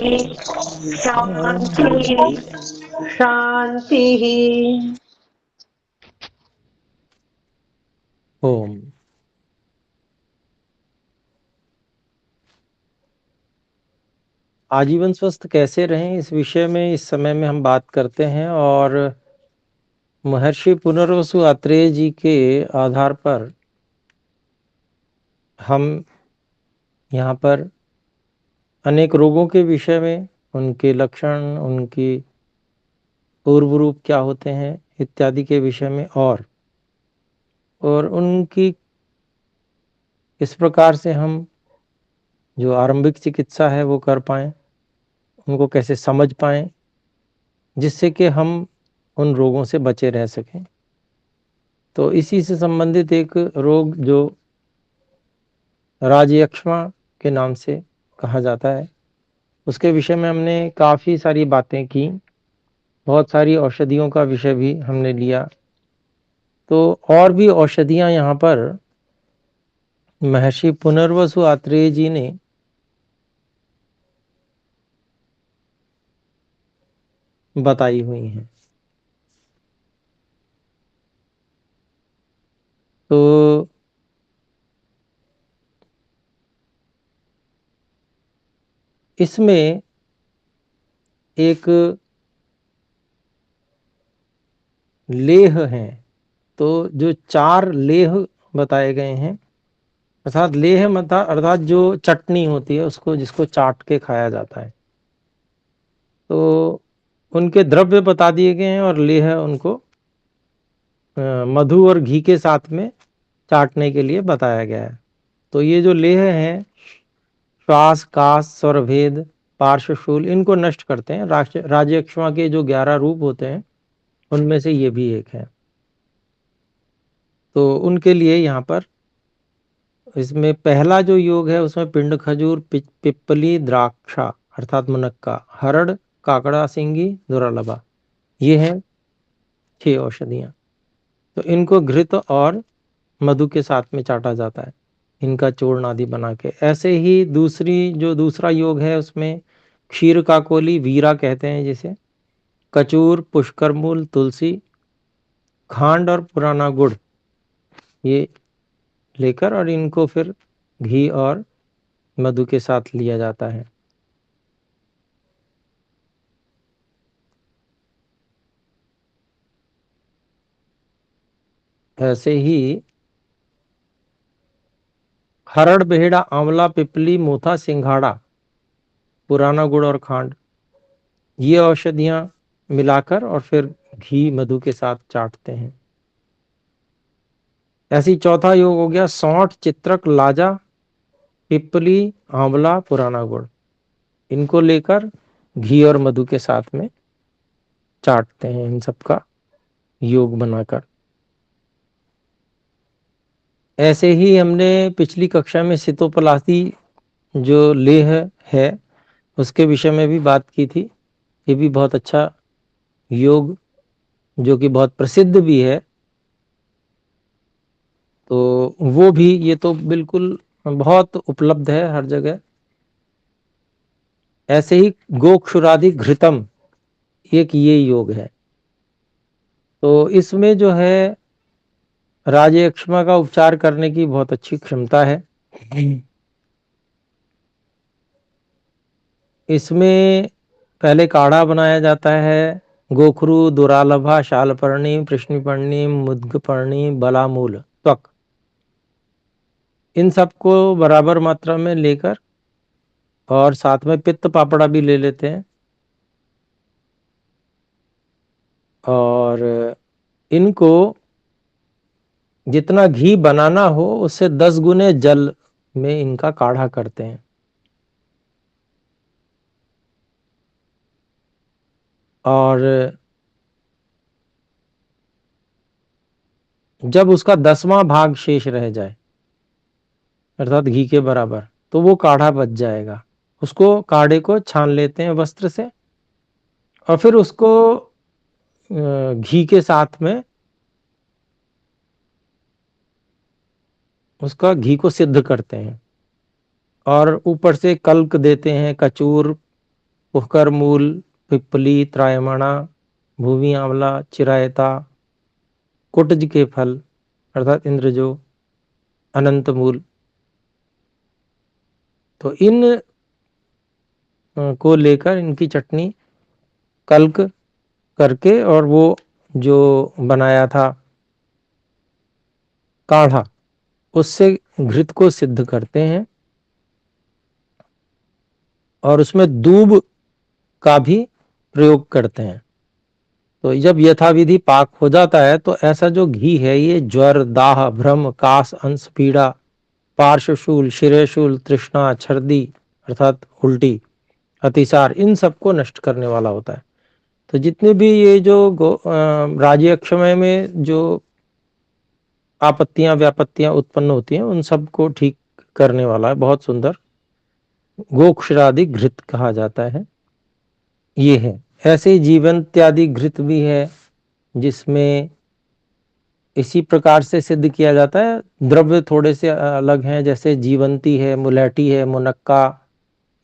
शांति शांति। ओम। आजीवन स्वस्थ कैसे रहें, इस विषय में इस समय में हम बात करते हैं और महर्षि पुनर्वसु आत्रेय जी के आधार पर हम यहाँ पर अनेक रोगों के विषय में, उनके लक्षण, उनकी पूर्व रूप क्या होते हैं इत्यादि के विषय में और उनकी किस प्रकार से हम जो आरंभिक चिकित्सा है वो कर पाएं, उनको कैसे समझ पाएं, जिससे कि हम उन रोगों से बचे रह सकें। तो इसी से संबंधित एक रोग जो राजयक्ष्मा के नाम से कहा जाता है, उसके विषय में हमने काफ़ी सारी बातें की, बहुत सारी औषधियों का विषय भी हमने लिया। तो और भी औषधियां यहाँ पर महर्षि पुनर्वसु आत्रेय जी ने बताई हुई हैं। तो इसमें एक लेह हैं, तो जो 4 लेह बताए गए हैं, अर्थात लेह अर्थात जो चटनी होती है उसको, जिसको चाट के खाया जाता है, तो उनके द्रव्य बता दिए गए हैं और लेह उनको मधु और घी के साथ में चाटने के लिए बताया गया है। तो ये जो लेह हैं, श्वास, कास, स्वरभेद, पार्श्वशूल, इनको नष्ट करते हैं। राजयक्ष्मा के जो 11 रूप होते हैं उनमें से ये भी एक है। तो उनके लिए यहाँ पर इसमें पहला जो योग है उसमें पिंड खजूर, पिप्पली, द्राक्षा अर्थात मुनक्का, हरड़, काकड़ा सिंगी, दुरालभा, ये हैं 6 औषधियां। तो इनको घृत और मधु के साथ में चाटा जाता है, इनका चूर्ण आदि बना के। ऐसे ही दूसरा योग है उसमें क्षीर काकोली, वीरा कहते हैं जिसे, कचूर, पुष्कर मूल, तुलसी, खांड और पुराना गुड़, ये लेकर और इनको फिर घी और मधु के साथ लिया जाता है। ऐसे ही हरड़, बेहड़ा, आंवला, पिपली, मोथा, सिंघाड़ा, पुराना गुड़ और खांड, ये औषधियां मिलाकर और फिर घी मधु के साथ चाटते हैं। ऐसे ही चौथा योग हो गया सौंठ, चित्रक, लाजा, पिपली, आंवला, पुराना गुड़, इनको लेकर घी और मधु के साथ में चाटते हैं, इन सब का योग बनाकर। ऐसे ही हमने पिछली कक्षा में सितोपलासी जो लेह है उसके विषय में भी बात की थी। ये भी बहुत अच्छा योग, जो कि बहुत प्रसिद्ध भी है। तो वो भी, ये तो बिल्कुल बहुत उपलब्ध है हर जगह। ऐसे ही गोक्षुरादि घृतम, एक ये योग है। तो इसमें जो है राजयक्ष्मा का उपचार करने की बहुत अच्छी क्षमता है। इसमें पहले काढ़ा बनाया जाता है। गोखरू, दुरालभा, शालपर्णी, कृष्णपर्णी, मुद्गपर्णी, बलामूल, त्वक, इन सबको बराबर मात्रा में लेकर और साथ में पित्त पापड़ा भी ले लेते हैं और इनको जितना घी बनाना हो उससे 10 गुने जल में इनका काढ़ा करते हैं। और जब उसका 10वां भाग शेष रह जाए, अर्थात घी के बराबर, तो वो काढ़ा बच जाएगा। उसको, काढ़े को छान लेते हैं वस्त्र से और फिर उसको घी के साथ में उसका घी को सिद्ध करते हैं और ऊपर से कल्क देते हैं, कचूर, पुहकर मूल, पिप्पली, त्रायमाणा, भूमि आंवला, चिरायता, कुटज के फल अर्थात इंद्रजो, अनंत मूल। तो इन को लेकर इनकी चटनी कल्क करके और वो जो बनाया था काढ़ा, उससे घृत को सिद्ध करते हैं और उसमें दूब का भी प्रयोग करते हैं। तो जब यथाविधि पाक हो जाता है तो ऐसा जो घी है ये ज्वर, दाह, भ्रम, कास, अंश, पीड़ा, पार्श्वशूल, शिरेशूल, तृष्णा, छर्दी अर्थात उल्टी, अतिसार, इन सबको नष्ट करने वाला होता है। तो जितने भी ये जो राजयक्षमय में जो आपत्तियां व्यापत्तियां उत्पन्न होती हैं उन सबको ठीक करने वाला है। बहुत सुंदर गोक्षरादि घृत कहा जाता है। ये है। ऐसे ही जीवन इत्यादि घृत भी है जिसमें इसी प्रकार से सिद्ध किया जाता है। द्रव्य थोड़े से अलग हैं, जैसे जीवंती है, मुलैठी है, मुनक्का,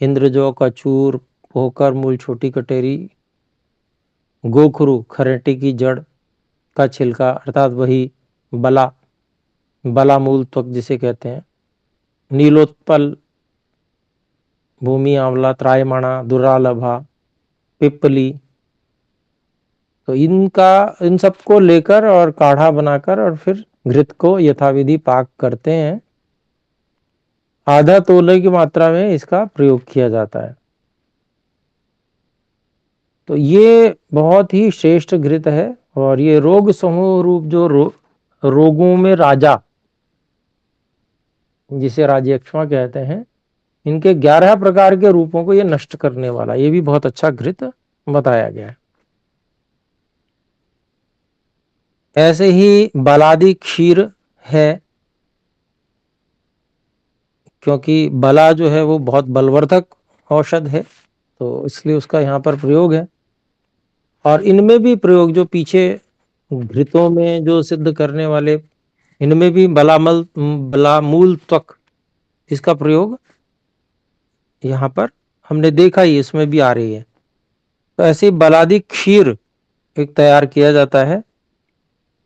इंद्रजो, कचूर, पोकर मूल, छोटी कटेरी, गोखरू खरेटी की जड़ का छिलका अर्थात वही बला, बला मूल त्वक जिसे कहते हैं, नीलोत्पल, भूमि आंवला, त्रायमाणा, दुरालभा, पिप्पली। तो इन सबको लेकर और काढ़ा बनाकर और फिर घृत को यथाविधि पाक करते हैं। आधा तोले की मात्रा में इसका प्रयोग किया जाता है। तो ये बहुत ही श्रेष्ठ घृत है और ये रोग समूह रूप जो रोगों में राजा जिसे राजयक्ष्मा कहते हैं, इनके 11 प्रकार के रूपों को ये नष्ट करने वाला, ये भी बहुत अच्छा घृत बताया गया है। ऐसे ही बलादि क्षीर है, क्योंकि बला जो है वो बहुत बलवर्धक औषध है तो इसलिए उसका यहाँ पर प्रयोग है। और इनमें भी प्रयोग जो पीछे घृतों में जो सिद्ध करने वाले, इनमें भी बलामूल त्वक इसका प्रयोग यहाँ पर हमने देखा ही, इसमें भी आ रही है। तो ऐसे बलादि क्षीर एक तैयार किया जाता है।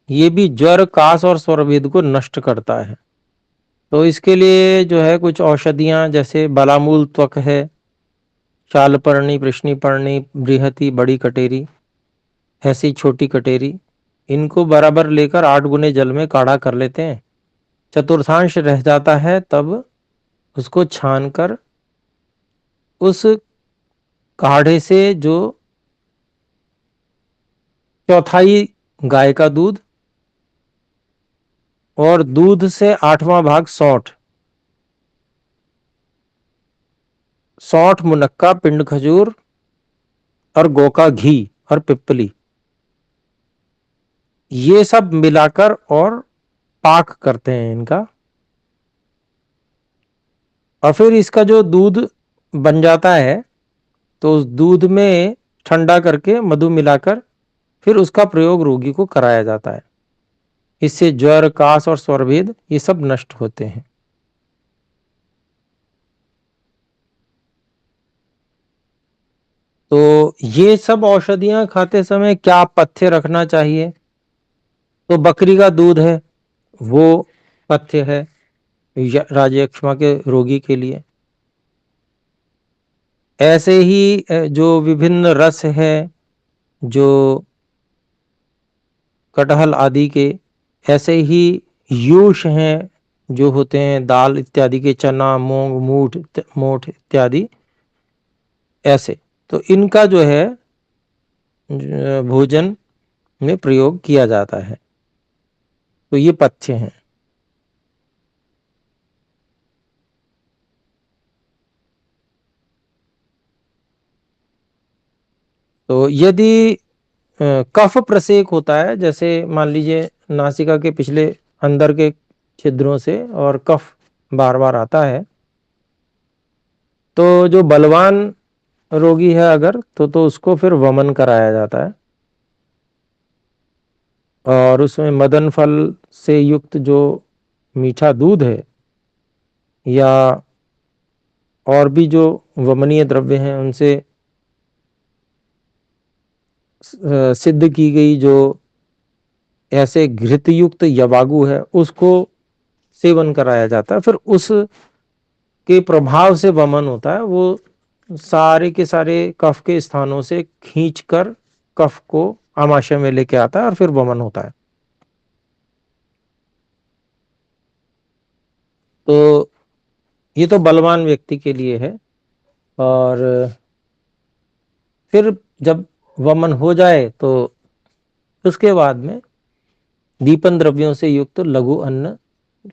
ये भी ज्वर, कास और स्वरभेद को नष्ट करता है। तो इसके लिए जो है कुछ औषधियां, जैसे बलामूल त्वक है, शालपर्णी, कृष्णीपर्णी, बृहति बड़ी कटेरी, ऐसी छोटी कटेरी, इनको बराबर लेकर 8 गुने जल में काढ़ा कर लेते हैं। चतुर्थांश रह जाता है तब उसको छानकर उस काढ़े से जो चौथाई गाय का दूध और दूध से 8वां भाग सौंठ, मुनक्का, पिंड खजूर और गौ का घी और पिप्पली, ये सब मिलाकर और पाक करते हैं इनका। और फिर इसका जो दूध बन जाता है तो उस दूध में ठंडा करके मधु मिलाकर फिर उसका प्रयोग रोगी को कराया जाता है। इससे ज्वर, कास और स्वरभेद ये सब नष्ट होते हैं। तो ये सब औषधियां खाते समय क्या पथ्य रखना चाहिए? तो बकरी का दूध है वो पथ्य है राजयक्ष्मा के रोगी के लिए। ऐसे ही जो विभिन्न रस है, जो कटहल आदि के, ऐसे ही यूष हैं जो होते हैं दाल इत्यादि के, चना, मूंग, मोठ इत्यादि, ऐसे। तो इनका जो है भोजन में प्रयोग किया जाता है। तो ये पथ्य हैं। तो यदि कफ प्रसेक होता है, जैसे मान लीजिए नासिका के पिछले अंदर के छिद्रों से और कफ बार बार आता है, तो जो बलवान रोगी है अगर तो उसको फिर वमन कराया जाता है और उसमें मदन फल से युक्त जो मीठा दूध है या और भी जो वमनीय द्रव्य हैं उनसे सिद्ध की गई जो ऐसे घृतयुक्त यवागु है उसको सेवन कराया जाता है, फिर उस के प्रभाव से वमन होता है। वो सारे के सारे कफ के स्थानों से खींचकर कफ को आमाशय में लेके आता है और फिर वमन होता है। तो ये तो बलवान व्यक्ति के लिए है। और फिर जब वमन हो जाए तो उसके बाद में दीपन द्रव्यों से युक्त लघु अन्न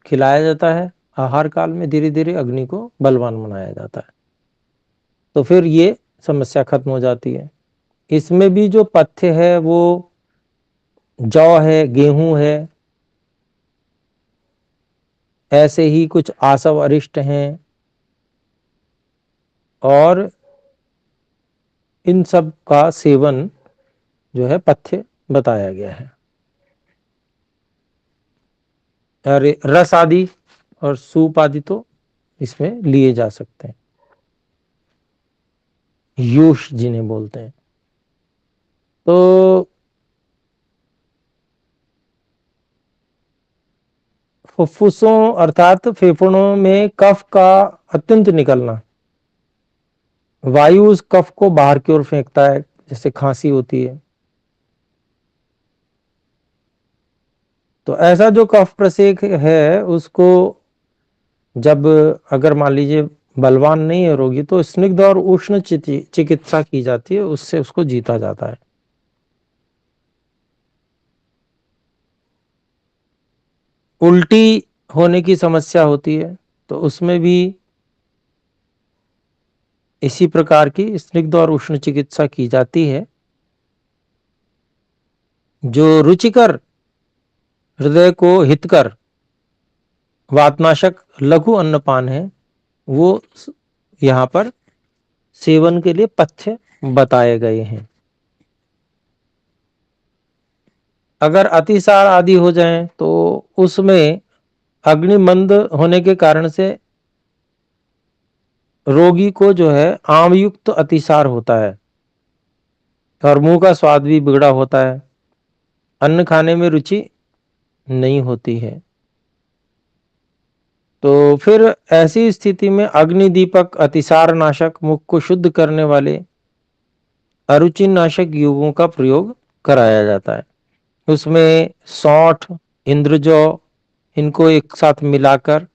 खिलाया जाता है। आहार काल में धीरे धीरे अग्नि को बलवान बनाया जाता है, तो फिर ये समस्या खत्म हो जाती है। इसमें भी जो पथ्य है वो जौ है, गेहूं है, ऐसे ही कुछ आसव अरिष्ट हैं, और इन सब का सेवन जो है पथ्य बताया गया है। अरे रस आदि और सूप आदि तो इसमें लिए जा सकते हैं, यूष जिन्हें बोलते हैं। तो फुफ्फुसों अर्थात फेफड़ों में कफ का अत्यंत निकलना, वायु उस कफ को बाहर की ओर फेंकता है, जैसे खांसी होती है। तो ऐसा जो कफ प्रसेक है उसको जब अगर मान लीजिए बलवान नहीं है रोगी, तो स्निग्ध और उष्ण चिकित्सा की जाती है, उससे उसको जीता जाता है। उल्टी होने की समस्या होती है तो उसमें भी इसी प्रकार की स्निग्ध और उष्ण चिकित्सा की जाती है। जो रुचिकर, हृदय को हितकर वातनाशक लघु अन्नपान है वो यहाँ पर सेवन के लिए पथ्य बताए गए हैं। अगर अतिसार आदि हो जाए तो उसमें अग्निमंद होने के कारण से रोगी को जो है आमयुक्त अतिसार होता है और मुंह का स्वाद भी बिगड़ा होता है, अन्न खाने में रुचि नहीं होती है। तो फिर ऐसी स्थिति में अग्निदीपक अतिसार नाशक, मुख को शुद्ध करने वाले अरुचि नाशक युगों का प्रयोग कराया जाता है। उसमें सौंठ, इंद्रजौ, इनको एक साथ मिलाकर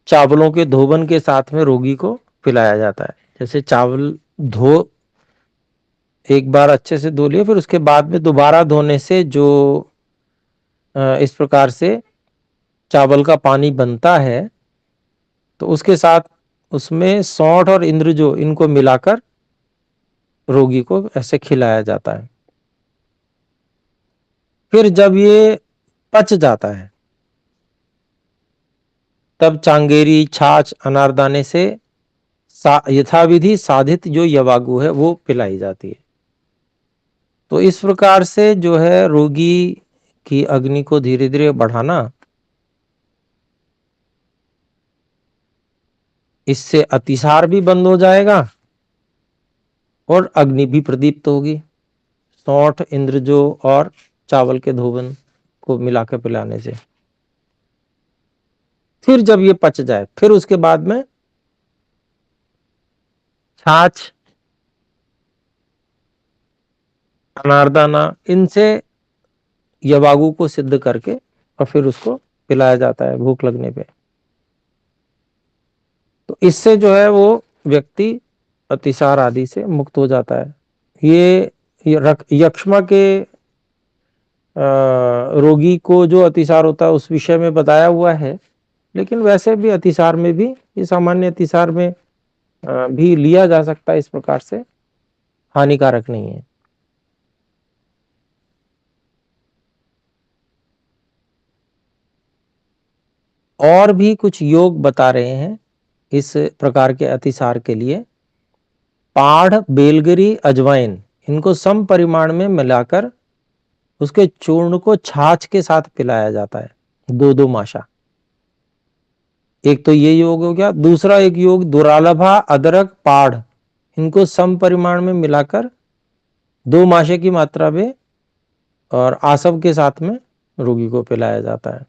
चावलों के धोबन के साथ में रोगी को पिलाया जाता है। जैसे चावल धो, एक बार अच्छे से धो लिया, फिर उसके बाद में दोबारा धोने से जो इस प्रकार से चावल का पानी बनता है, तो उसके साथ उसमें सौंठ और इंद्रजौ इनको मिलाकर रोगी को ऐसे खिलाया जाता है। फिर जब ये पच जाता है तब चांगेरी, छाछ, अनारदाने से यथाविधि साधित जो यवागु है वो पिलाई जाती है। तो इस प्रकार से जो है रोगी की अग्नि को धीरे धीरे बढ़ाना, इससे अतिसार भी बंद हो जाएगा और अग्नि भी प्रदीप्त होगी। सौंठ, इंद्रजौ और चावल के धोवन को मिलाकर पिलाने से। फिर जब ये पच जाए फिर उसके बाद में छाछ, अनारदाना, इनसे यवागु को सिद्ध करके और फिर उसको पिलाया जाता है भूख लगने पे। तो इससे जो है वो व्यक्ति अतिसार आदि से मुक्त हो जाता है। ये यक्ष्मा के रोगी को जो अतिसार होता है उस विषय में बताया हुआ है, लेकिन वैसे भी अतिसार में भी, ये सामान्य अतिसार में भी लिया जा सकता है, इस प्रकार से हानिकारक नहीं है। और भी कुछ योग बता रहे हैं इस प्रकार के अतिसार के लिए। पाढ़, बेलगिरी, अजवाइन, इनको सम परिमाण में मिलाकर उसके चूर्ण को छाछ के साथ पिलाया जाता है, 2-2 माशा। एक तो ये योग हो गया। दूसरा एक योग दुरालभा, अदरक, पाढ़, इनको सम परिमाण में मिलाकर 2 माशे की मात्रा में और आसव के साथ में रोगी को पिलाया जाता है।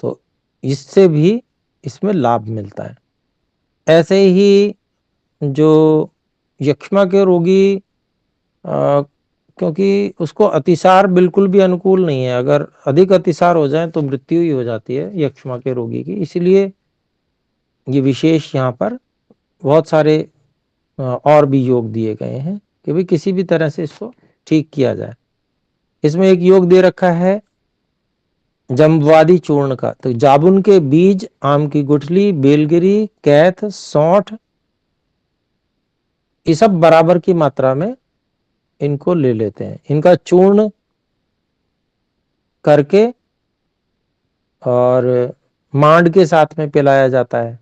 तो इससे भी इसमें लाभ मिलता है। ऐसे ही जो यक्ष्मा के रोगी क्योंकि उसको अतिसार बिल्कुल भी अनुकूल नहीं है, अगर अधिक अतिसार हो जाए तो मृत्यु ही हो जाती है यक्ष्मा के रोगी की। इसलिए ये विशेष यहाँ पर बहुत सारे और भी योग दिए गए हैं कि भाई किसी भी तरह से इसको ठीक किया जाए। इसमें एक योग दे रखा है जम्बवादी चूर्ण का। तो जाबुन के बीज, आम की गुठली, बेलगिरी, कैथ, सौंठ, ये सब बराबर की मात्रा में इनको ले लेते हैं। इनका चूर्ण करके और मांड के साथ में पिलाया जाता है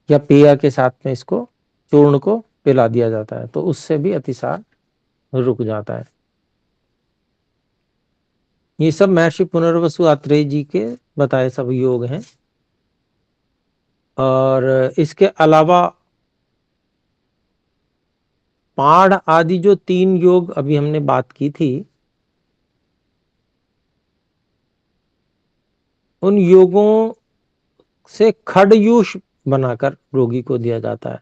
या पेय के साथ में इसको चूर्ण को पिला दिया जाता है, तो उससे भी अतिसार रुक जाता है। ये सब महर्षि पुनर्वसु आत्रेय जी के बताए सब योग हैं। और इसके अलावा पाढ़ आदि जो 3 योग अभी हमने बात की थी, उन योगों से खड़यूष बनाकर रोगी को दिया जाता है।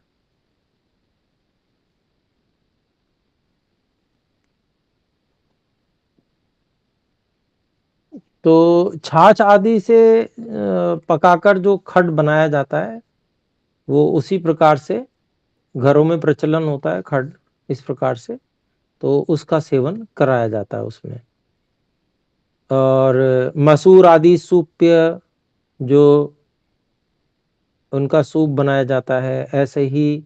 तो छाछ आदि से पकाकर जो खड बनाया जाता है, वो उसी प्रकार से घरों में प्रचलन होता है खड इस प्रकार से, तो उसका सेवन कराया जाता है उसमें। और मसूर आदि सूप्य जो उनका सूप बनाया जाता है, ऐसे ही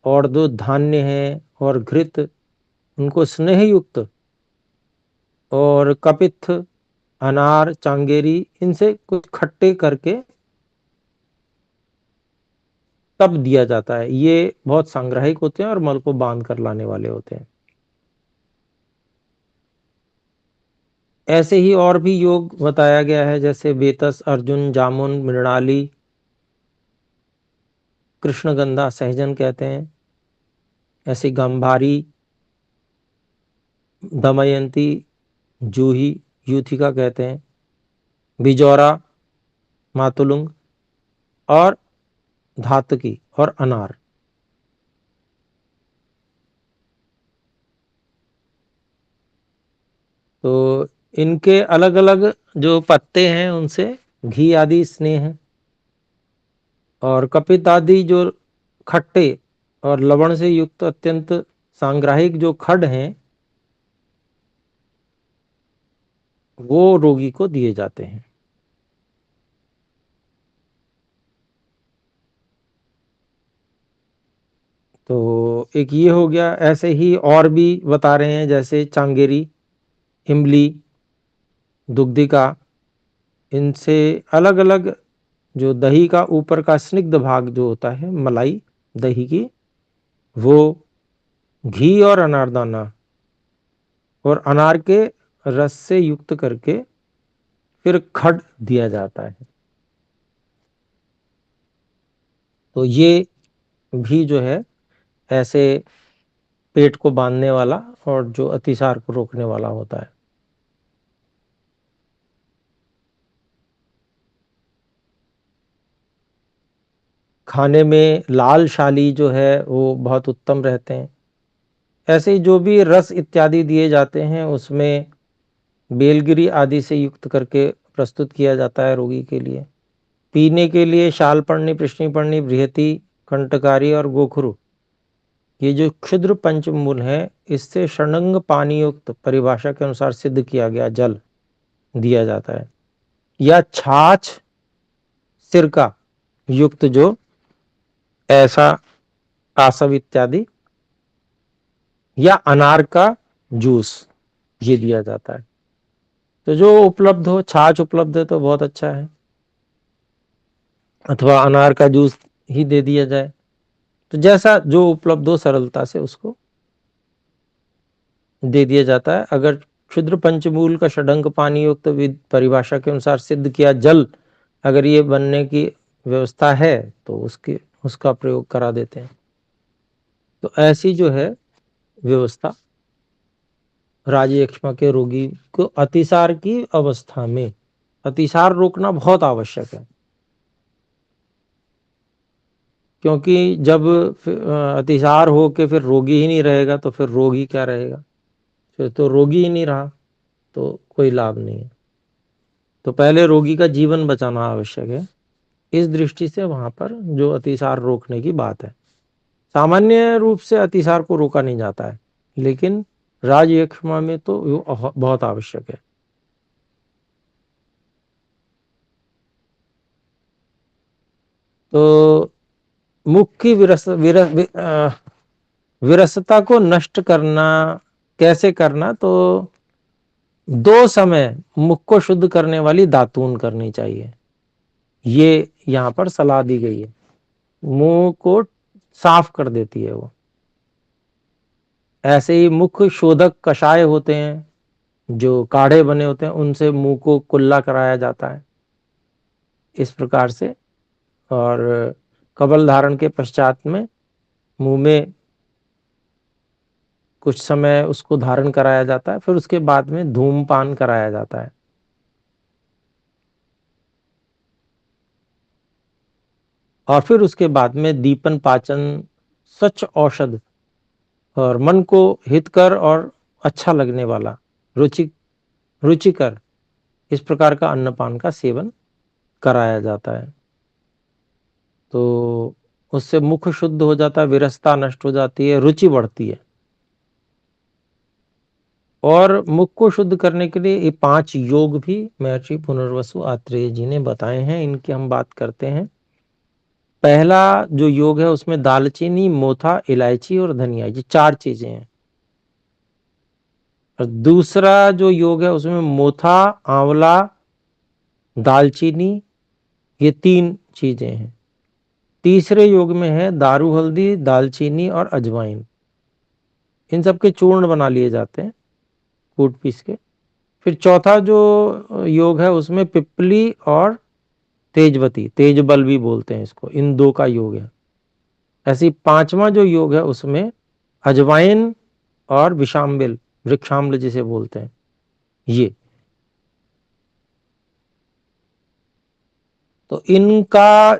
और जो धान्य है और घृत, उनको स्नेह युक्त और कपित्थ, अनार, चांगेरी, इनसे कुछ खट्टे करके तब दिया जाता है। ये बहुत सांग्राहिक होते हैं और मल को बांध कर लाने वाले होते हैं। ऐसे ही और भी योग बताया गया है, जैसे वेतस, अर्जुन, जामुन, मृणाली, कृष्णगंधा, सहजन कहते हैं। ऐसे गंभारी, दमयंती, जूही, यूथिका कहते हैं, बिजौरा, मातुलुंग और धातकी और अनार। तो इनके अलग अलग जो पत्ते हैं उनसे घी आदि स्नेह, और कपित आदि जो खट्टे और लवण से युक्त अत्यंत सांग्राहिक जो खड हैं, वो रोगी को दिए जाते हैं। तो एक ये हो गया। ऐसे ही और भी बता रहे हैं, जैसे चांगेरी, इमली, दुग्धिका, इनसे अलग अलग जो दही का ऊपर का स्निग्ध भाग जो होता है, मलाई दही की, वो घी और अनारदाना और अनार के रस से युक्त करके फिर खड दिया जाता है। तो ये भी जो है ऐसे पेट को बांधने वाला और जो अतिसार को रोकने वाला होता है। खाने में लाल शाली जो है वो बहुत उत्तम रहते हैं। ऐसे ही जो भी रस इत्यादि दिए जाते हैं उसमें बेलगिरी आदि से युक्त करके प्रस्तुत किया जाता है रोगी के लिए। पीने के लिए शालपर्णी, कृष्णिपर्णी, बृहति, कंटकारी और गोखरू, ये जो क्षुद्र पंचमूल है, इससे षडंग पानी युक्त परिभाषा के अनुसार सिद्ध किया गया जल दिया जाता है। या छाछ, सिरका युक्त जो ऐसा आसव इत्यादि, या अनार का जूस, ये दिया जाता है। तो जो उपलब्ध हो, छाछ उपलब्ध है तो बहुत अच्छा है, अथवा अनार का जूस ही दे दिया जाए। तो जैसा जो उपलब्ध हो सरलता से उसको दे दिया जाता है। अगर क्षुद्र पंचमूल का षडंग पानी युक्त परिभाषा के अनुसार सिद्ध किया जल, अगर ये बनने की व्यवस्था है तो उसका प्रयोग करा देते हैं। तो ऐसी जो है व्यवस्था राजयक्ष्मा के रोगी को अतिसार की अवस्था में, अतिसार रोकना बहुत आवश्यक है, क्योंकि जब अतिसार हो के फिर रोगी ही नहीं रहेगा तो फिर रोगी क्या रहेगा, फिर तो रोगी ही नहीं रहा तो कोई लाभ नहीं है। तो पहले रोगी का जीवन बचाना आवश्यक है। इस दृष्टि से वहां पर जो अतिसार रोकने की बात है, सामान्य रूप से अतिसार को रोका नहीं जाता है, लेकिन राजयक्ष्मा में तो बहुत आवश्यक है। तो मुख की विरसता को नष्ट करना कैसे करना, तो 2 समय मुख को शुद्ध करने वाली दातून करनी चाहिए, ये यहाँ पर सलाह दी गई है। मुंह को साफ कर देती है वो। ऐसे ही मुख शोधक कषाय होते हैं, जो काढ़े बने होते हैं, उनसे मुंह को कुल्ला कराया जाता है इस प्रकार से। और कबल धारण के पश्चात में मुंह में कुछ समय उसको धारण कराया जाता है, फिर उसके बाद में धूमपान कराया जाता है। और फिर उसके बाद में दीपन पाचन स्वच्छ औषध और मन को हितकर और अच्छा लगने वाला रुचिकर इस प्रकार का अन्नपान का सेवन कराया जाता है। तो उससे मुख शुद्ध हो जाता है, विरसता नष्ट हो जाती है, रुचि बढ़ती है। और मुख को शुद्ध करने के लिए ये 5 योग भी महर्षि पुनर्वसु आत्रेय जी ने बताए हैं, इनकी हम बात करते हैं। पहला जो योग है उसमें दालचीनी, मोथा, इलायची और धनिया, ये 4 चीजें हैं। और दूसरा जो योग है उसमें मोथा, आंवला, दालचीनी, ये 3 चीजें हैं। तीसरे योग में है दारू, हल्दी, दालचीनी और अजवाइन, इन सब के चूर्ण बना लिए जाते हैं कूट पीस के। फिर चौथा जो योग है उसमें पिपली और तेजवती, तेजबल भी बोलते हैं इसको, इन 2 का योग है। ऐसी 5वां जो योग है उसमें अजवाइन और विषाम्बिल, वृक्षाम्ल जिसे बोलते हैं, ये। तो इनका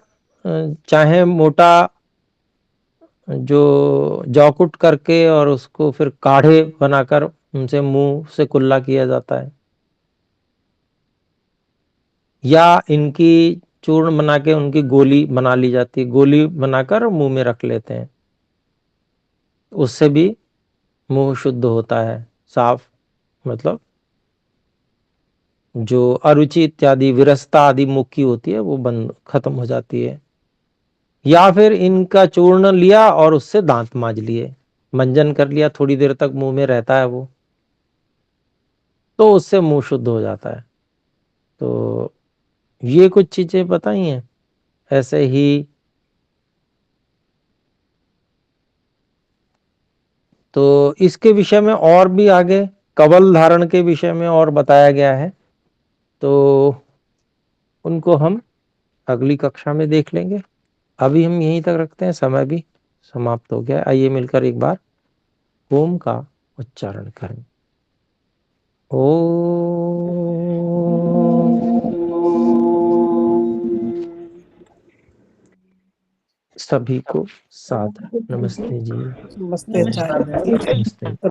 चाहे मोटा जो जौकुट करके और उसको फिर काढ़े बनाकर उनसे मुंह से कुल्ला किया जाता है, या इनकी चूर्ण बना के उनकी गोली बना ली जाती है, गोली बनाकर मुंह में रख लेते हैं, उससे भी मुंह शुद्ध होता है, साफ, मतलब जो अरुचि इत्यादि विरसता आदि मुख की होती है वो बंद खत्म हो जाती है। या फिर इनका चूर्ण लिया और उससे दांत मांज लिए, मंजन कर लिया, थोड़ी देर तक मुंह में रहता है वो, तो उससे मुंह शुद्ध हो जाता है। तो ये कुछ चीजें बताई हैं। ऐसे ही तो इसके विषय में और भी आगे कवल धारण के विषय में और बताया गया है, तो उनको हम अगली कक्षा में देख लेंगे। अभी हम यहीं तक रखते हैं, समय भी समाप्त हो गया। आइए मिलकर एक बार ओम का उच्चारण करें। ओ सभी को सादर नमस्ते जी। नमस्ते आचार्य। नमस्ते।